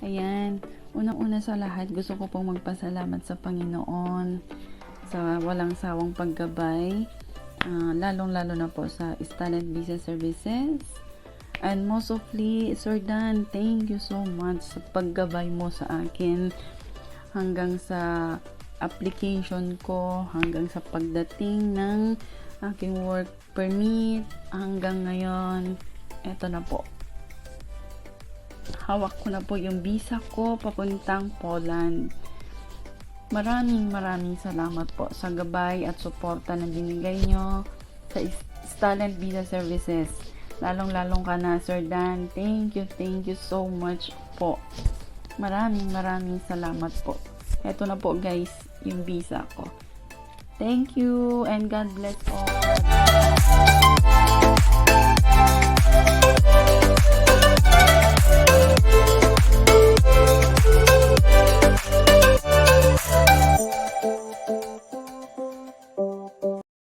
Ayan, unang-una sa lahat, gusto ko pong magpasalamat sa Panginoon sa walang sawang paggabay, lalong-lalo na po sa Talent Visa Services. And most ofly, Sir Dan, thank you so much sa paggabay mo sa akin hanggang sa application ko, hanggang sa pagdating ng aking work permit, hanggang ngayon, eto na po. Hawak ko na po yung visa ko papuntang Poland. Maraming salamat po sa gabay at suporta na binigay nyo sa Talent Visa Services. Lalong-lalong ka na, Sir Dan. Thank you so much po. Maraming salamat po. Eto na po guys, yung visa ko. Thank you and God bless all.